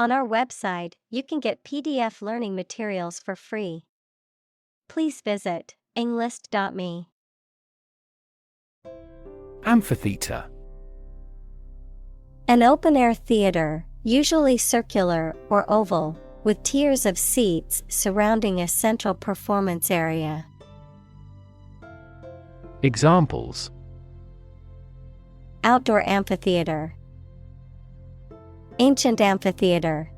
On our website, you can get PDF learning materials for free. Please visit englist.me. Amphitheater. An open-air theater, usually circular or oval, with tiers of seats surrounding a central performance area. Examples: Outdoor amphitheater. Ancient amphitheater.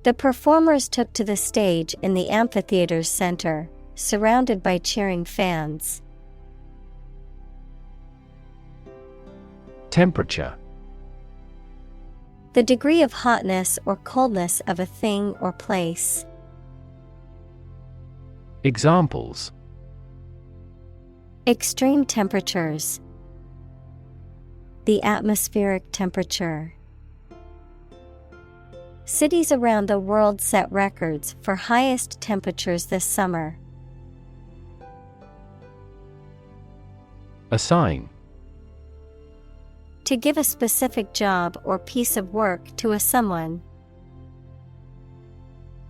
The performers took to the stage in the amphitheater's center, surrounded by cheering fans. Temperature. The degree of hotness or coldness of a thing or place. Examples: Extreme temperatures. The atmospheric temperature. Cities around the world set records for highest temperatures this summer. Assign. To give a specific job or piece of work to a someone.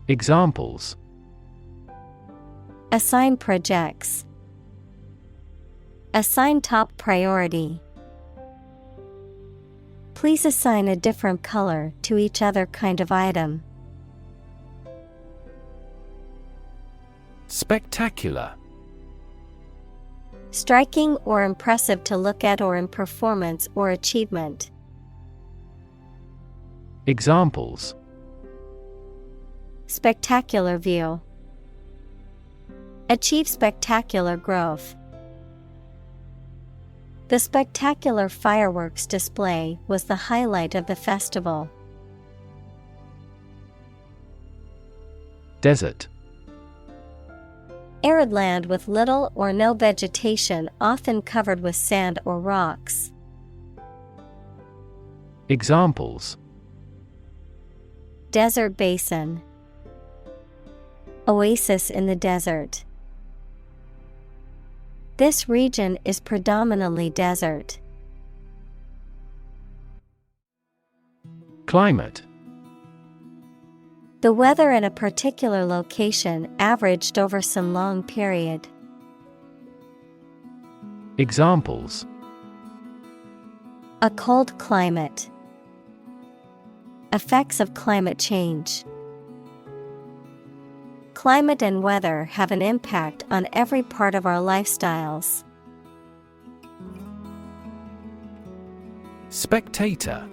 Examples: Assign projects. Assign top priority. Please assign a different color to each other kind of item. Spectacular. Striking or impressive to look at or in performance or achievement. Examples: Spectacular view. Achieve spectacular growth. The spectacular fireworks display was the highlight of the festival. Desert. Arid land with little or no vegetation, often covered with sand or rocks. Examples: Desert basin. Oasis in the desert. This region is predominantly desert. Climate. The weather in a particular location averaged over some long period. Examples: A cold climate. Effects of climate change. Climate and weather have an impact on every part of our lifestyles. Spectator.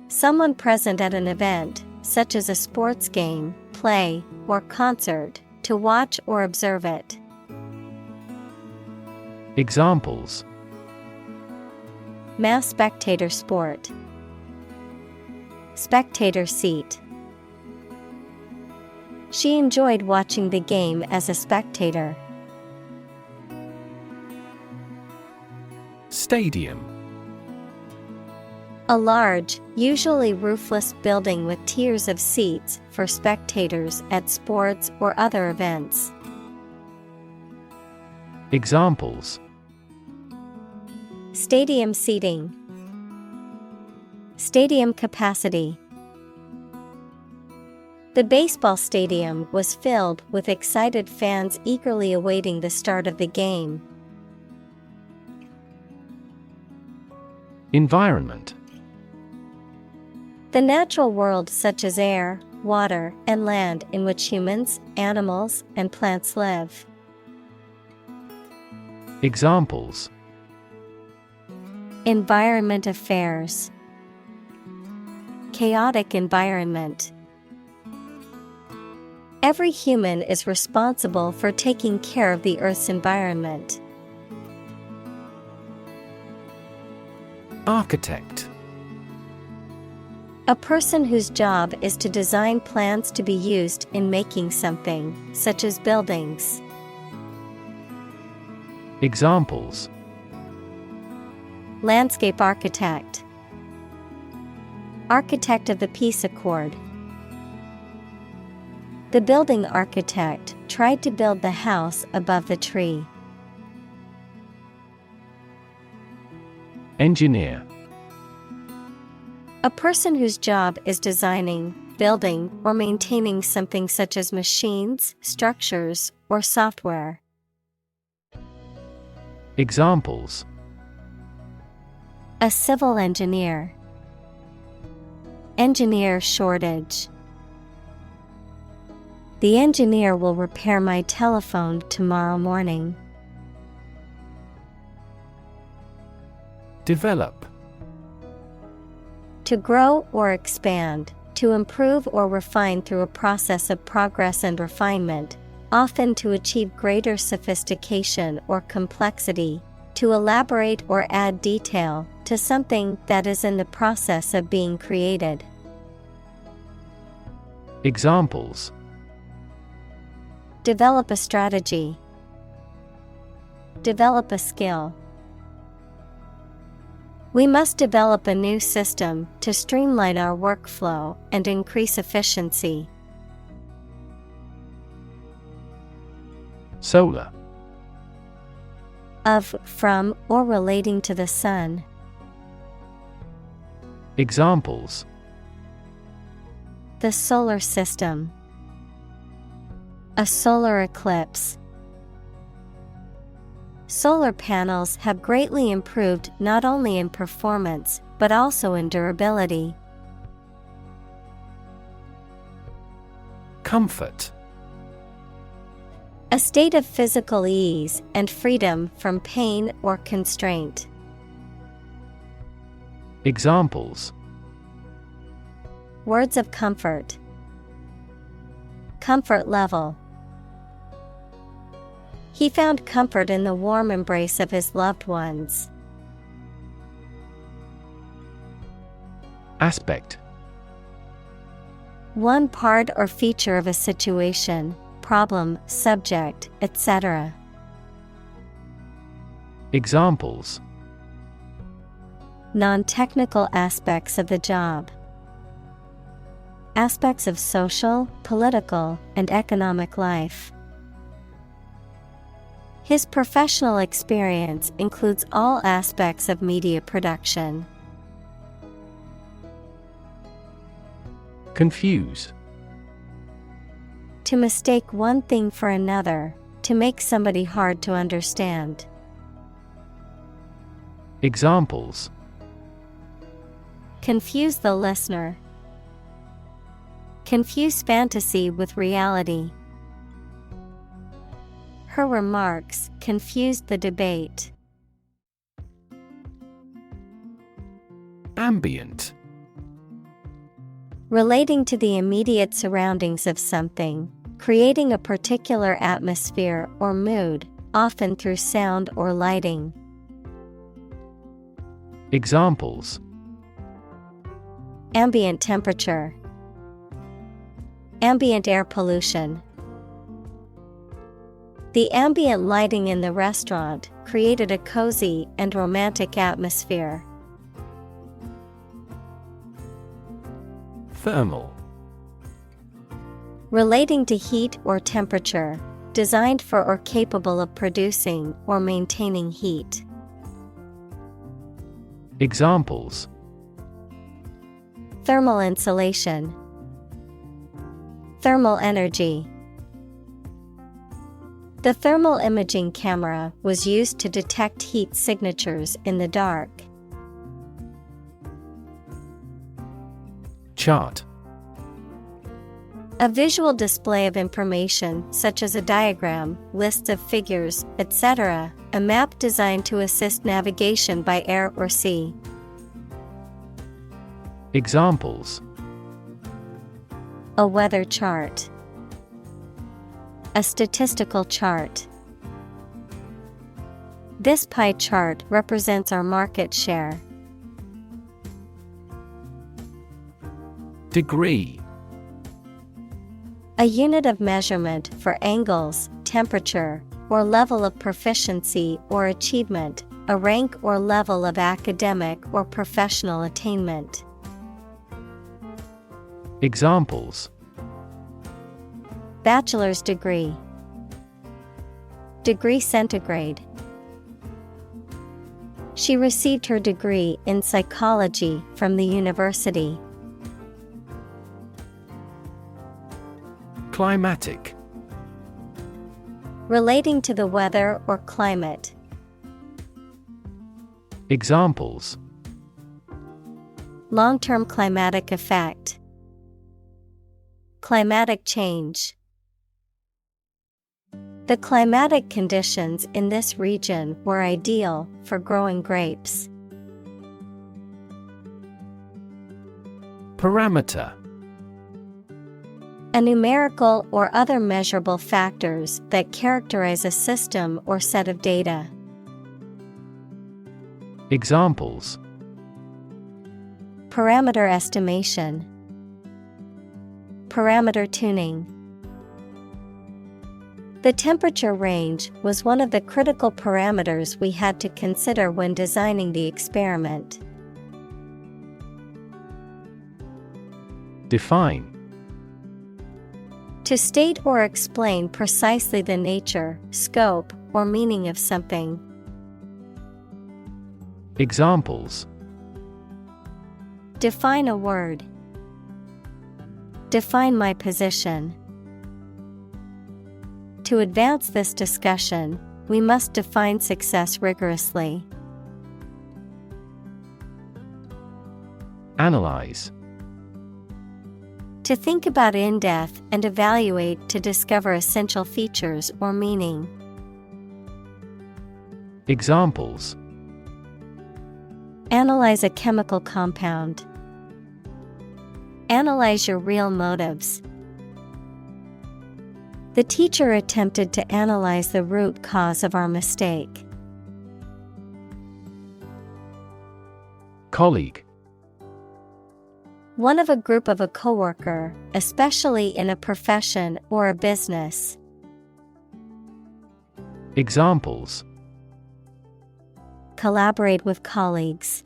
Someone present at an event, such as a sports game, play, or concert, to watch or observe it. Examples: Mass spectator sport. Spectator seat. She enjoyed watching the game as a spectator. Stadium. A large, usually roofless building with tiers of seats for spectators at sports or other events. Examples: Stadium seating. Stadium capacity. The baseball stadium was filled with excited fans eagerly awaiting the start of the game. Environment. The natural world such as air, water, and land in which humans, animals, and plants live. Examples: Environment affairs. Chaotic environment. Every human is responsible for taking care of the Earth's environment. Architect. A person whose job is to design plans to be used in making something, such as buildings. Examples: Landscape architect. Architect of the Peace Accord. The building architect tried to build the house above the tree. Engineer. A person whose job is designing, building, or maintaining something such as machines, structures, or software. Examples: A civil engineer. Engineer shortage. The engineer will repair my telephone tomorrow morning. Develop. To grow or expand, to improve or refine through a process of progress and refinement, often to achieve greater sophistication or complexity, to elaborate or add detail to something that is in the process of being created. Examples: Develop a strategy. Develop a skill. We must develop a new system to streamline our workflow and increase efficiency. Solar. Of, from, or relating to the sun. Examples: The solar system. A solar eclipse. Solar panels have greatly improved not only in performance, but also in durability. Comfort. A state of physical ease and freedom from pain or constraint. Examples: Words of comfort. Comfort level. He found comfort in the warm embrace of his loved ones. Aspect. One part or feature of a situation, problem, subject, etc. Examples: Non-technical aspects of the job. Aspects of social, political, and economic life. His professional experience includes all aspects of media production. Confuse. To mistake one thing for another, to make somebody hard to understand. Examples: Confuse the listener. Confuse fantasy with reality. Her remarks confused the debate. Ambient. Relating to the immediate surroundings of something, creating a particular atmosphere or mood, often through sound or lighting. Examples: Ambient temperature. Ambient air pollution. The ambient lighting in the restaurant created a cozy and romantic atmosphere. Thermal. Relating to heat or temperature, designed for or capable of producing or maintaining heat. Examples: Thermal insulation. Thermal energy. The thermal imaging camera was used to detect heat signatures in the dark. Chart. A visual display of information such as a diagram, lists of figures, etc., a map designed to assist navigation by air or sea. Examples: A weather chart. A statistical chart. This pie chart represents our market share. Degree. A unit of measurement for angles, temperature, or level of proficiency or achievement, a rank or level of academic or professional attainment. Examples: Bachelor's degree. Degree centigrade. She received her degree in psychology from the university. Climatic. Relating to the weather or climate. Examples: Long-term climatic effect. Climatic change. The climatic conditions in this region were ideal for growing grapes. Parameter. A numerical or other measurable factors that characterize a system or set of data. Examples: Parameter estimation. Parameter tuning. The temperature range was one of the critical parameters we had to consider when designing the experiment. Define. To state or explain precisely the nature, scope, or meaning of something. Examples: Define a word. Define my position. To advance this discussion, we must define success rigorously. Analyze. To think about in depth and evaluate to discover essential features or meaning. Examples: Analyze a chemical compound. Analyze your real motives. The teacher attempted to analyze the root cause of our mistake. Colleague. One of a group of a coworker, especially in a profession or a business. Examples: Collaborate with colleagues.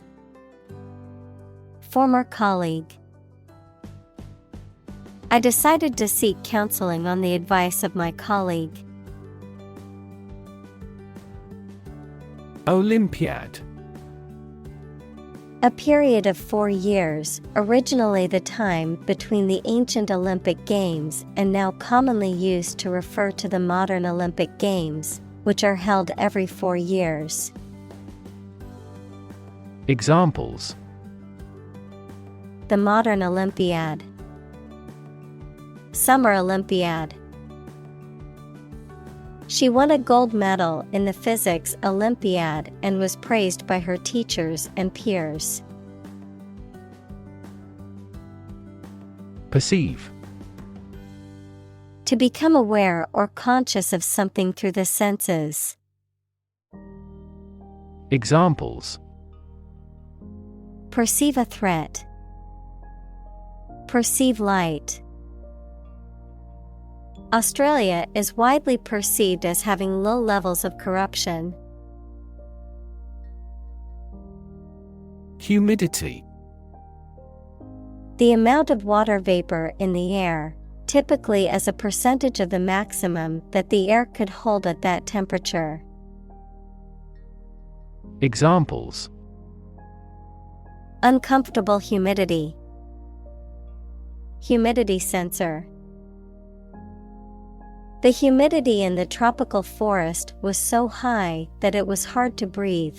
Former colleague. I decided to seek counseling on the advice of my colleague. Olympiad. A period of 4 years, originally the time between the ancient Olympic Games and now commonly used to refer to the modern Olympic Games, which are held every 4 years. Examples: The modern Olympiad. Summer Olympiad. She won a gold medal in the Physics Olympiad and was praised by her teachers and peers. Perceive. To become aware or conscious of something through the senses. Examples: Perceive a threat. Perceive light. Australia is widely perceived as having low levels of corruption. Humidity. The amount of water vapor in the air, typically as a percentage of the maximum that the air could hold at that temperature. Examples: Uncomfortable humidity. Humidity sensor. The humidity in the tropical forest was so high that it was hard to breathe.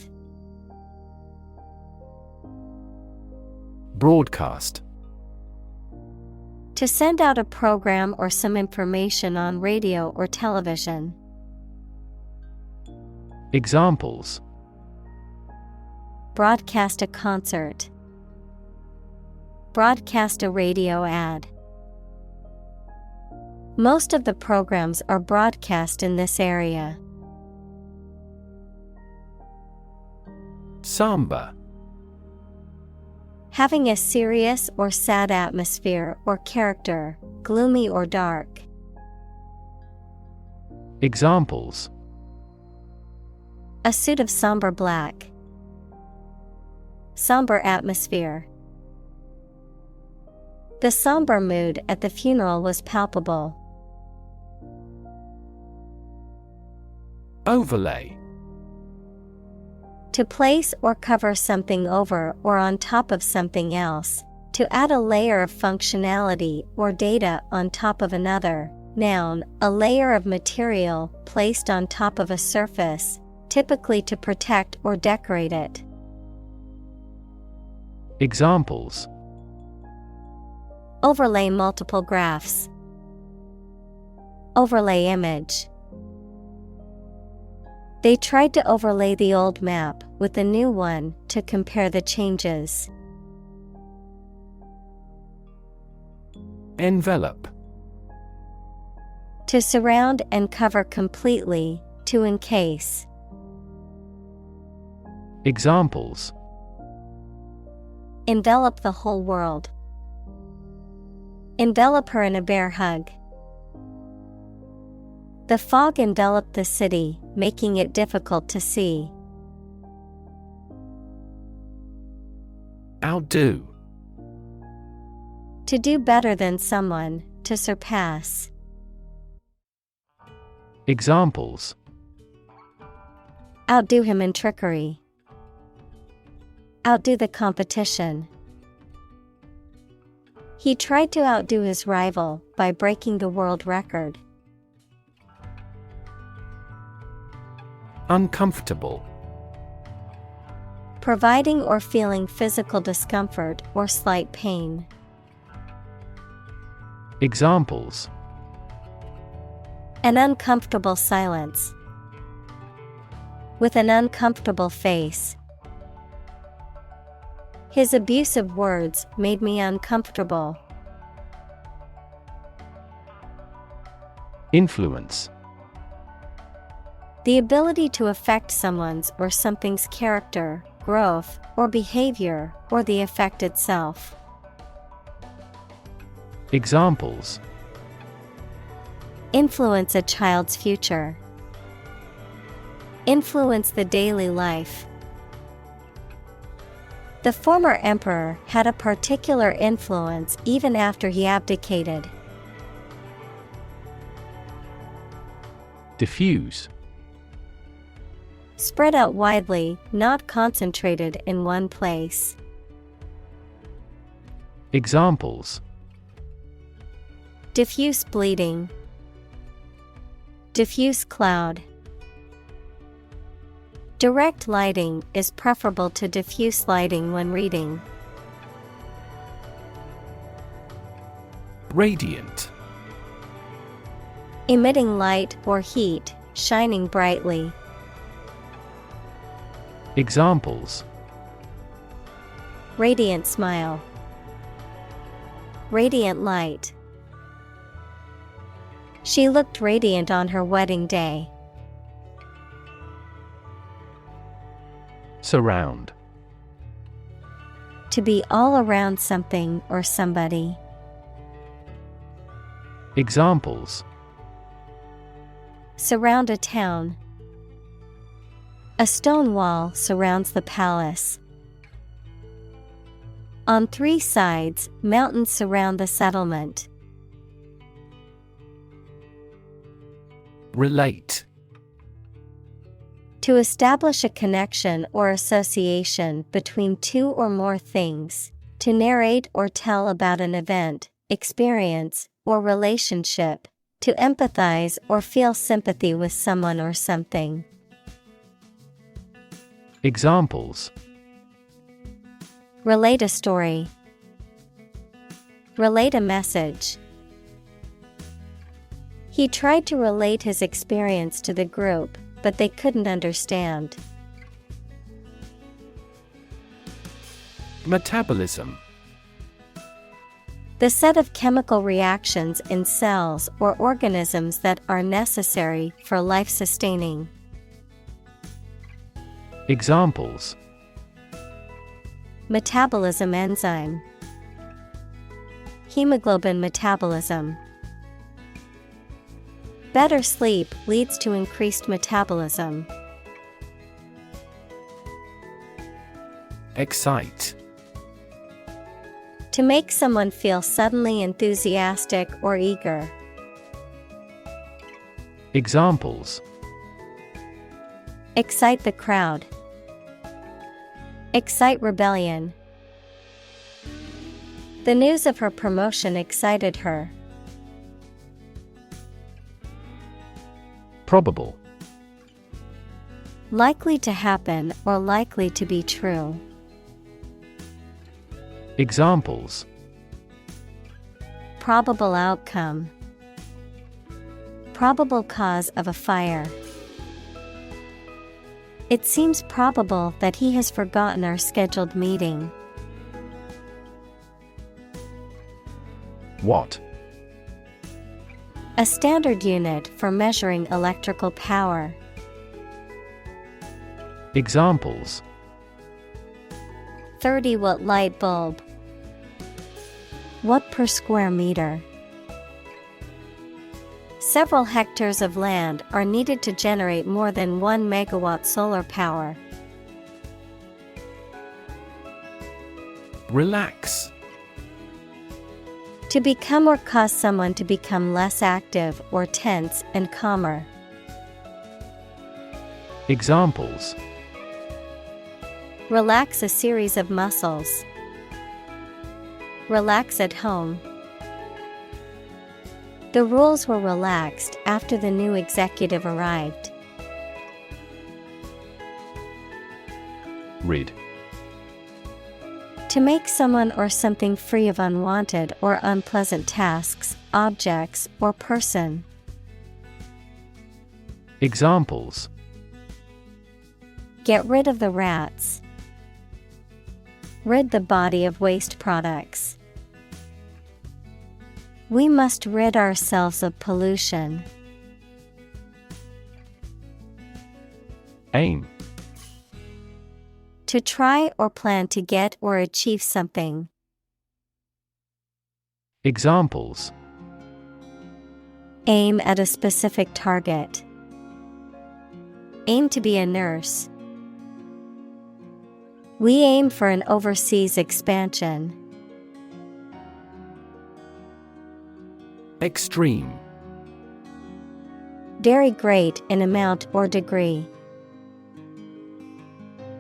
Broadcast. To send out a program or some information on radio or television. Examples: Broadcast a concert. Broadcast a radio ad. Most of the programs are broadcast in this area. Samba. Having a serious or sad atmosphere or character, gloomy or dark. Examples: A suit of somber black. Somber atmosphere. The somber mood at the funeral was palpable. Overlay. To place or cover something over or on top of something else. To add a layer of functionality or data on top of another. Noun, a layer of material placed on top of a surface, typically to protect or decorate it. Examples: Overlay multiple graphs. Overlay image. They tried to overlay the old map with the new one to compare the changes. Envelope. To surround and cover completely, to encase. Examples: Envelop the whole world. Envelop her in a bear hug. The fog enveloped the city, making it difficult to see. Outdo. To do better than someone, to surpass. Examples: Outdo him in trickery. Outdo the competition. He tried to outdo his rival by breaking the world record. Uncomfortable. Providing or feeling physical discomfort or slight pain. Examples: An uncomfortable silence. With an uncomfortable face. His abusive words made me uncomfortable. Influence. The ability to affect someone's or something's character, growth, or behavior, or the effect itself. Examples: Influence a child's future. Influence the daily life. The former emperor had a particular influence even after he abdicated. Diffuse. Spread out widely, not concentrated in one place. Examples: Diffuse bleeding. Diffuse cloud. Direct lighting is preferable to diffuse lighting when reading. Radiant. Emitting light or heat, shining brightly. Examples: Radiant smile. Radiant light. She looked radiant on her wedding day. Surround. To be all around something or somebody. Examples: Surround a town. A stone wall surrounds the palace. On 3 sides, mountains surround the settlement. Relate. To establish a connection or association between 2 or more things. To narrate or tell about an event, experience, or relationship. To empathize or feel sympathy with someone or something. Examples: Relate a story. Relate a message. He tried to relate his experience to the group, but they couldn't understand. Metabolism. The set of chemical reactions in cells or organisms that are necessary for life sustaining. Examples: Metabolism enzyme. Hemoglobin metabolism. Better sleep leads to increased metabolism. Excite. To make someone feel suddenly enthusiastic or eager. Examples: Excite the crowd. Excite rebellion. The news of her promotion excited her. Probable. Likely to happen or likely to be true. Examples: Probable outcome. Probable cause of a fire. It seems probable that he has forgotten our scheduled meeting. Watt. A standard unit for measuring electrical power. Examples: 30-watt light bulb. Watt per square meter. Several hectares of land are needed to generate more than 1 megawatt solar power. Relax. To become or cause someone to become less active or tense and calmer. Examples: Relax a series of muscles. Relax at home. The rules were relaxed after the new executive arrived. Rid. To make someone or something free of unwanted or unpleasant tasks, objects, or person. Examples: Get rid of the rats. Rid the body of waste products. We must rid ourselves of pollution. Aim. To try or plan to get or achieve something. Examples: Aim at a specific target. Aim to be a nurse. We aim for an overseas expansion. Extreme. Very great in amount or degree.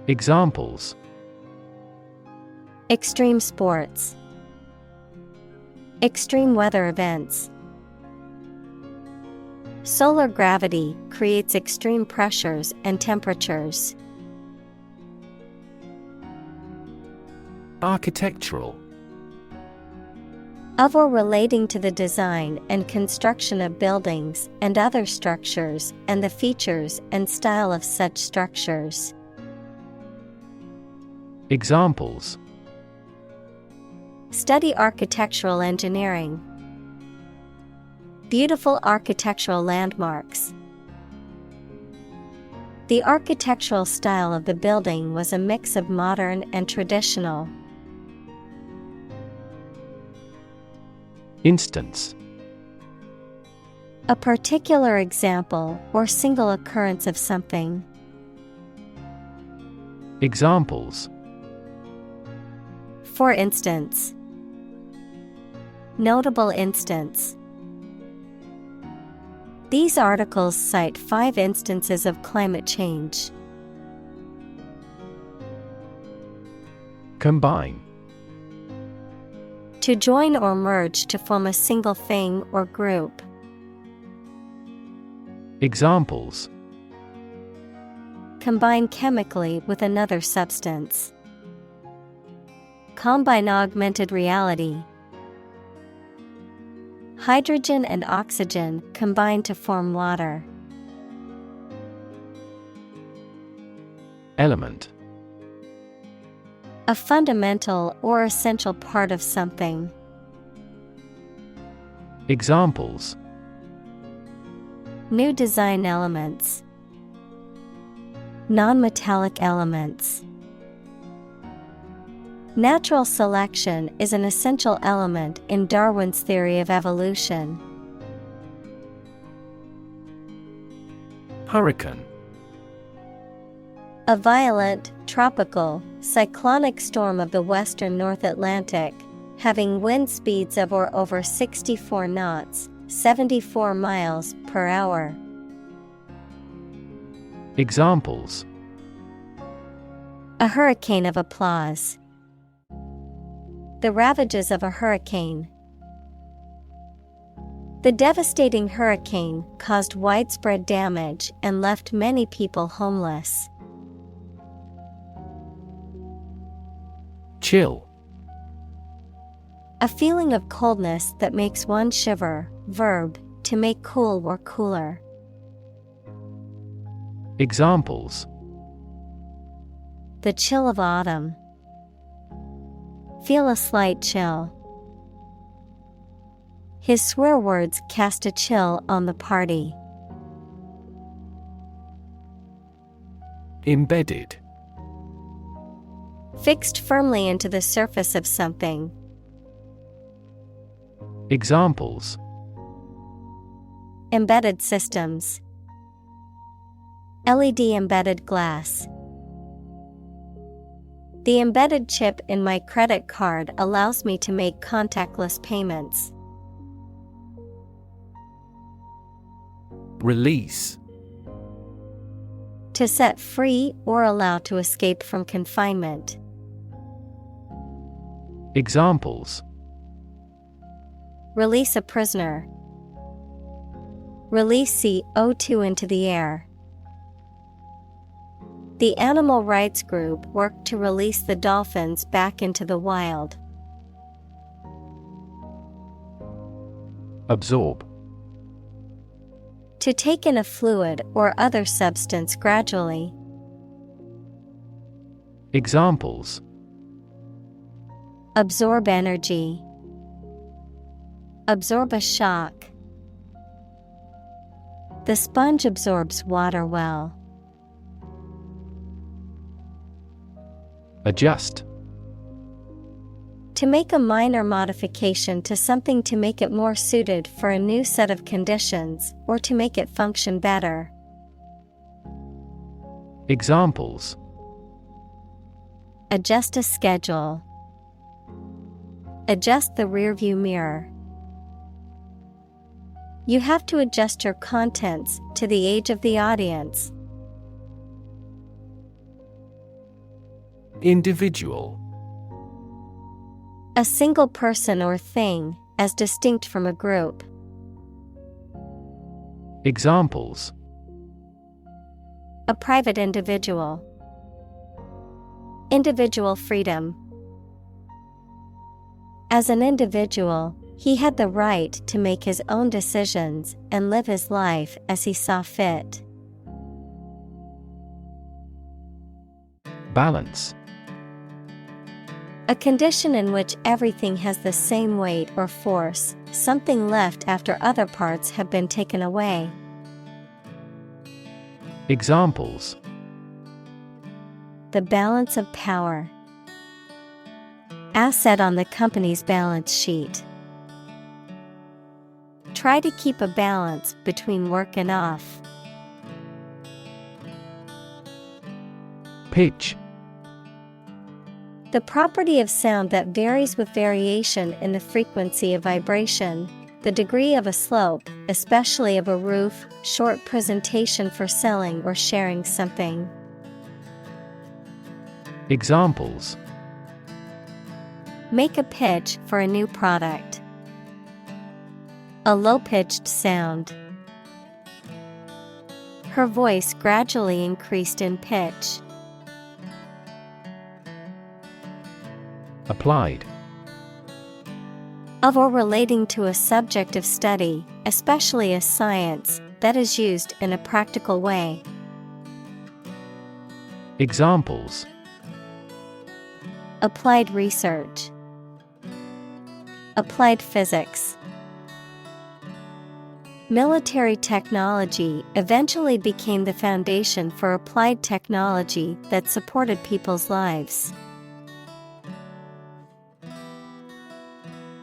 Examples: Extreme sports. Extreme weather events. Solar gravity creates extreme pressures and temperatures. Architectural. Of or relating to the design and construction of buildings and other structures and the features and style of such structures. Examples: Study architectural engineering. Beautiful architectural landmarks. The architectural style of the building was a mix of modern and traditional. Instance. A particular example or single occurrence of something. Examples: For instance. Notable instance. These articles cite 5 instances of climate change. Combine. To join or merge to form a single thing or group. Examples: Combine chemically with another substance. Combine augmented reality. Hydrogen and oxygen combine to form water. Element. A fundamental or essential part of something. Examples: New design elements. Non-metallic elements. Natural selection is an essential element in Darwin's theory of evolution. Hurricane. A violent, tropical, cyclonic storm of the western North Atlantic, having wind speeds of or over 64 knots, 74 miles per hour. Examples: A hurricane of applause. The ravages of a hurricane. The devastating hurricane caused widespread damage and left many people homeless. Chill. A feeling of coldness that makes one shiver. Verb, to make cool or cooler. Examples: The chill of autumn. Feel a slight chill. His swear words cast a chill on the party. Embedded. Fixed firmly into the surface of something. Examples: Embedded systems. LED embedded glass. The embedded chip in my credit card allows me to make contactless payments. Release. To set free or allow to escape from confinement. Examples: Release a prisoner. Release CO2 into the air. The animal rights group worked to release the dolphins back into the wild. Absorb. To take in a fluid or other substance gradually. Examples: Absorb energy. Absorb a shock. The sponge absorbs water well. Adjust. To make a minor modification to something to make it more suited for a new set of conditions or to make it function better. Examples: Adjust a schedule. Adjust the rearview mirror. You have to adjust your contents to the age of the audience. Individual. A single person or thing, as distinct from a group. Examples: A private individual. Individual freedom. As an individual, he had the right to make his own decisions and live his life as he saw fit. Balance. A condition in which everything has the same weight or force, something left after other parts have been taken away. Examples: The balance of power. Asset on the company's balance sheet. Try to keep a balance between work and off. Pitch. The property of sound that varies with variation in the frequency of vibration, the degree of a slope, especially of a roof, short presentation for selling or sharing something. Examples: Make a pitch for a new product. A low-pitched sound. Her voice gradually increased in pitch. Applied. Of or relating to a subject of study, especially a science, that is used in a practical way. Examples: Applied research. Applied physics. Military technology eventually became the foundation for applied technology that supported people's lives.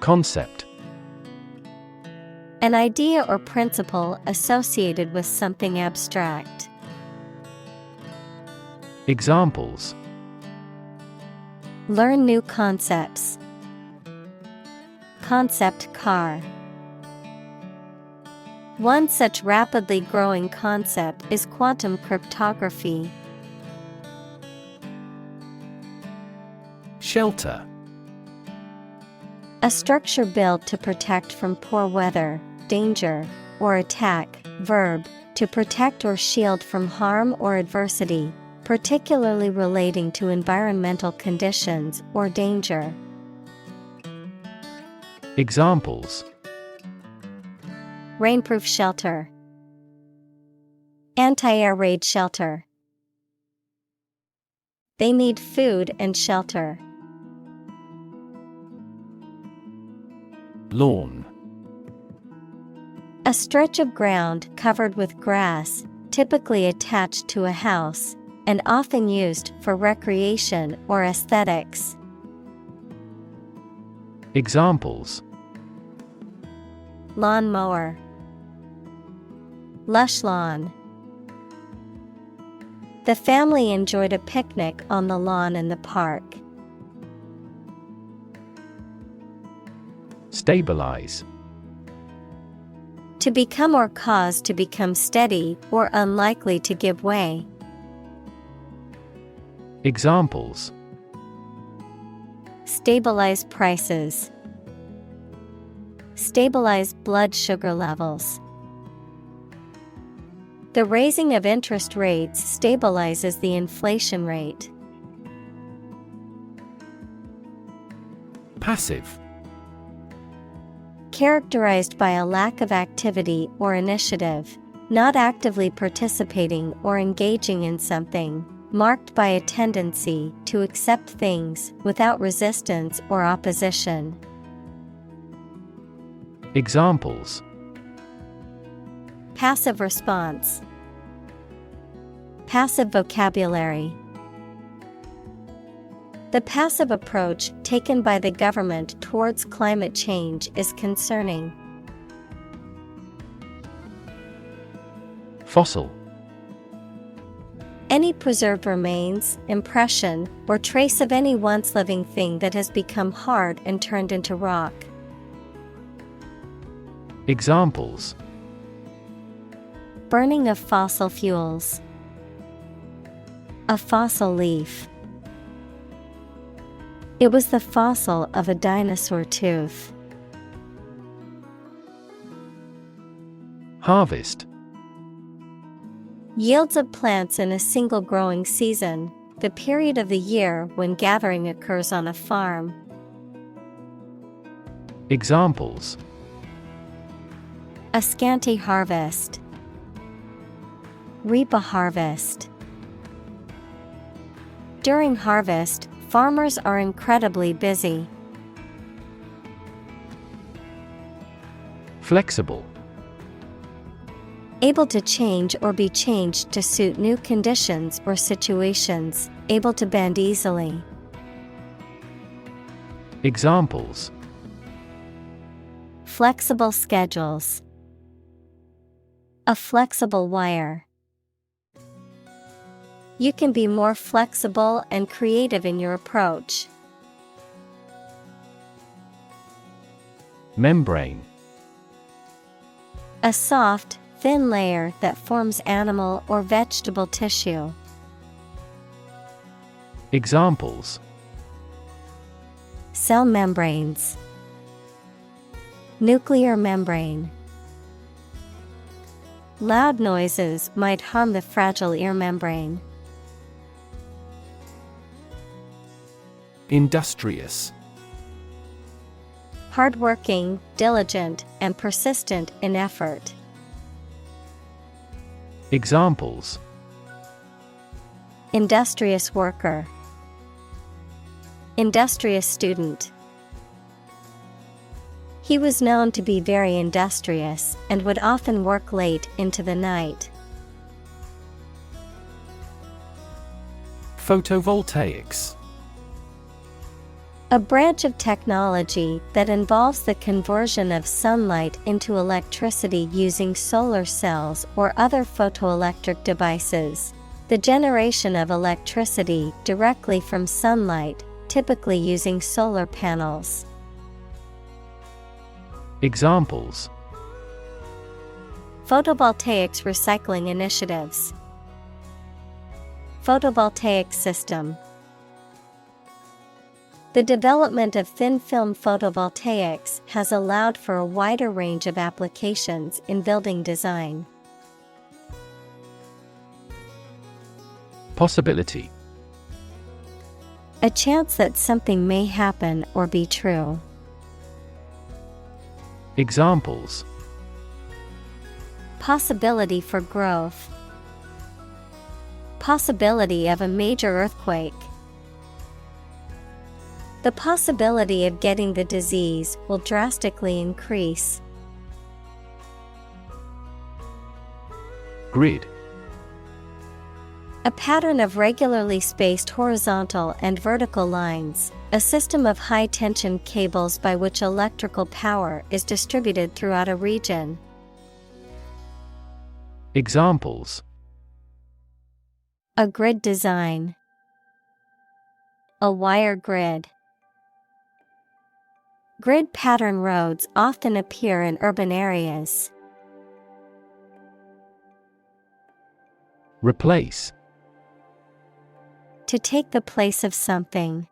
Concept. An idea or principle associated with something abstract. Examples: Learn new concepts. Concept car. One such rapidly growing concept is quantum cryptography. Shelter. A structure built to protect from poor weather, danger, or attack. Verb, to protect or shield from harm or adversity, particularly relating to environmental conditions or danger. Examples: Rainproof shelter, anti-air raid shelter. They need food and shelter. Lawn. A stretch of ground covered with grass, typically attached to a house, and often used for recreation or aesthetics. Examples: Lawn mower, lush lawn. The family enjoyed a picnic on the lawn in the park. Stabilize. To become or cause to become steady or unlikely to give way. Examples: Stabilize prices. Stabilize blood sugar levels. The raising of interest rates stabilizes the inflation rate. Passive. Characterized by a lack of activity or initiative, not actively participating or engaging in something, marked by a tendency to accept things without resistance or opposition. Examples: Passive response. Passive vocabulary. The passive approach taken by the government towards climate change is concerning. Fossil. Any preserved remains, impression, or trace of any once living thing that has become hard and turned into rock. Examples: Burning of fossil fuels. A fossil leaf. It was the fossil of a dinosaur tooth. Harvest. Yields of plants in a single growing season, the period of the year when gathering occurs on a farm. Examples: A scanty harvest. Reap a harvest. During harvest, farmers are incredibly busy. Flexible. Able to change or be changed to suit new conditions or situations, able to bend easily. Examples: Flexible schedules. A flexible wire. You can be more flexible and creative in your approach. Membrane. A soft, thin layer that forms animal or vegetable tissue. Examples: Cell membranes. Nuclear membrane. Loud noises might harm the fragile ear membrane. Industrious. Hardworking, diligent, and persistent in effort. Examples: Industrious worker. Industrious student. He was known to be very industrious and would often work late into the night. Photovoltaics. A branch of technology that involves the conversion of sunlight into electricity using solar cells or other photoelectric devices. The generation of electricity directly from sunlight, typically using solar panels. Examples: Photovoltaics recycling initiatives. Photovoltaic system. The development of thin-film photovoltaics has allowed for a wider range of applications in building design. Possibility. A chance that something may happen or be true. Examples: Possibility for growth. Possibility of a major earthquake. The possibility of getting the disease will drastically increase. Grid. A pattern of regularly spaced horizontal and vertical lines, a system of high-tension cables by which electrical power is distributed throughout a region. Examples: A grid design. A wire grid. Grid pattern roads often appear in urban areas. Replace. To take the place of something.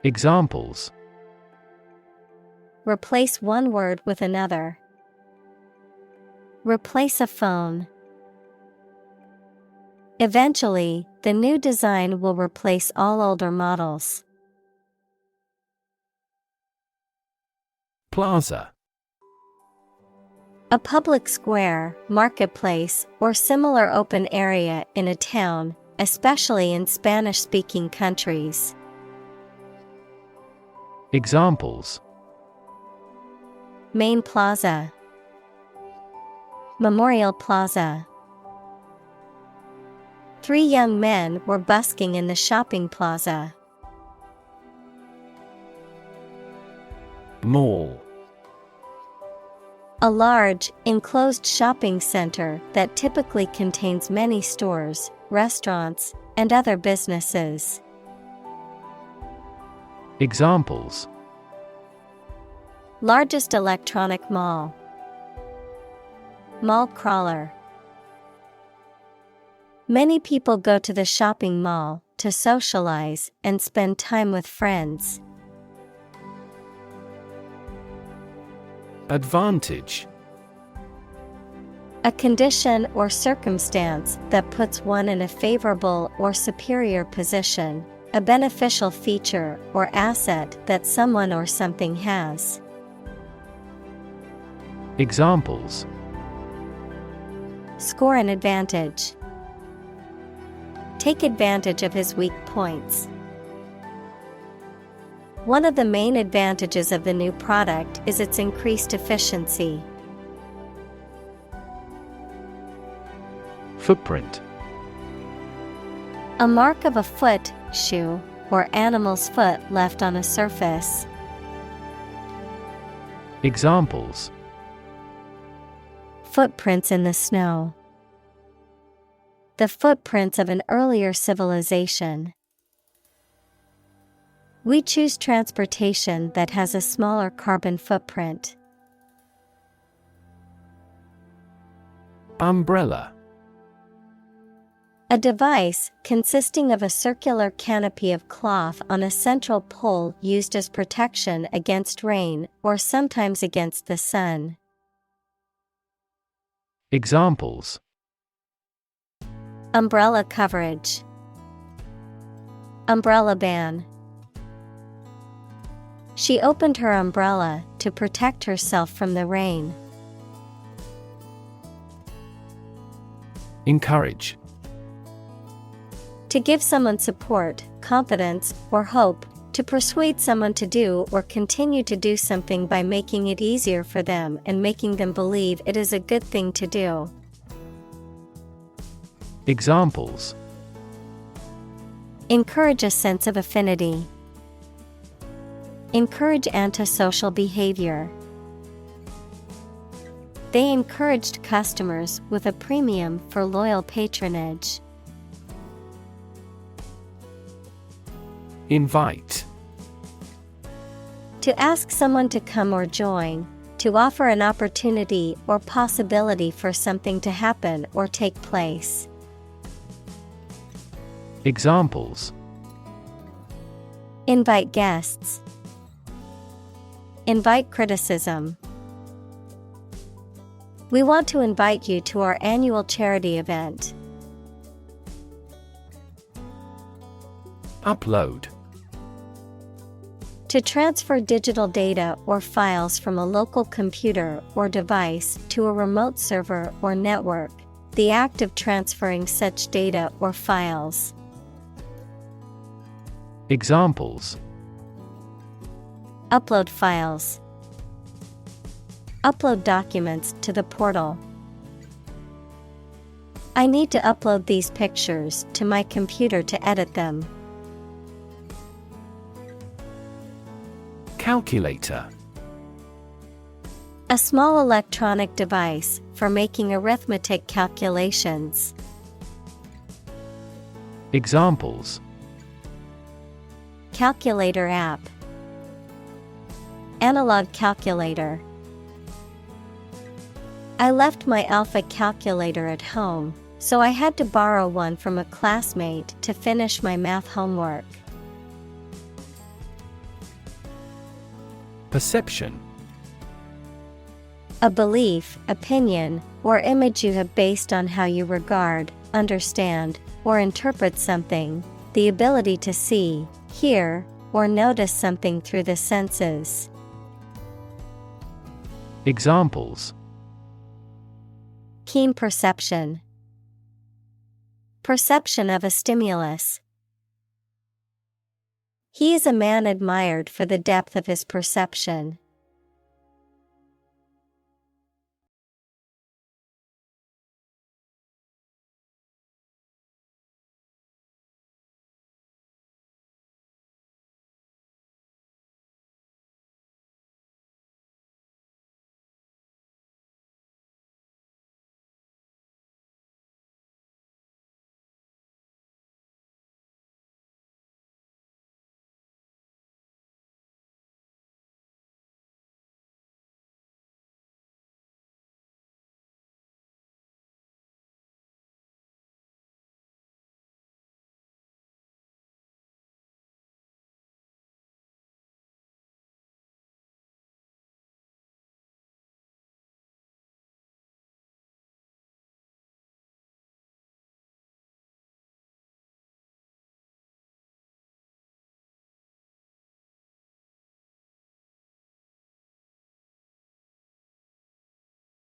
Examples: Replace one word with another. Replace a phone. Eventually, the new design will replace all older models. Plaza. A public square, marketplace, or similar open area in a town, especially in Spanish-speaking countries. Examples: Main Plaza. Memorial Plaza. 3 young men were busking in the shopping plaza. Mall. A large, enclosed shopping center that typically contains many stores, restaurants, and other businesses. Examples: Largest electronic mall. Mall crawler. Many people go to the shopping mall to socialize and spend time with friends. Advantage. A condition or circumstance that puts one in a favorable or superior position, a beneficial feature or asset that someone or something has. Examples: Score an advantage. Take advantage of his weak points. One of the main advantages of the new product is its increased efficiency. Footprint. A mark of a foot, shoe, or animal's foot left on a surface. Examples: Footprints in the snow. The footprints of an earlier civilization. We choose transportation that has a smaller carbon footprint. Umbrella. A device consisting of a circular canopy of cloth on a central pole used as protection against rain or sometimes against the sun. Examples: Umbrella coverage. Umbrella ban. She opened her umbrella to protect herself from the rain. Encourage. To give someone support, confidence, or hope, to persuade someone to do or continue to do something by making it easier for them and making them believe it is a good thing to do. Examples: Encourage a sense of affinity. Encourage antisocial behavior. They encouraged customers with a premium for loyal patronage. Invite. To ask someone to come or join, to offer an opportunity or possibility for something to happen or take place. Examples: Invite guests. Invite criticism. We want to invite you to our annual charity event. Upload. To transfer digital data or files from a local computer or device to a remote server or network, the act of transferring such data or files. Examples: Upload files. Upload documents to the portal. I need to upload these pictures to my computer to edit them. Calculator. A small electronic device for making arithmetic calculations. Examples: Calculator app. Analog calculator. I left my alpha calculator at home, so I had to borrow one from a classmate to finish my math homework. Perception. A belief, opinion, or image you have based on how you regard, understand, or interpret something, the ability to see, hear, or notice something through the senses. Examples: Keen perception. Perception of a stimulus. He is a man admired for the depth of his perception.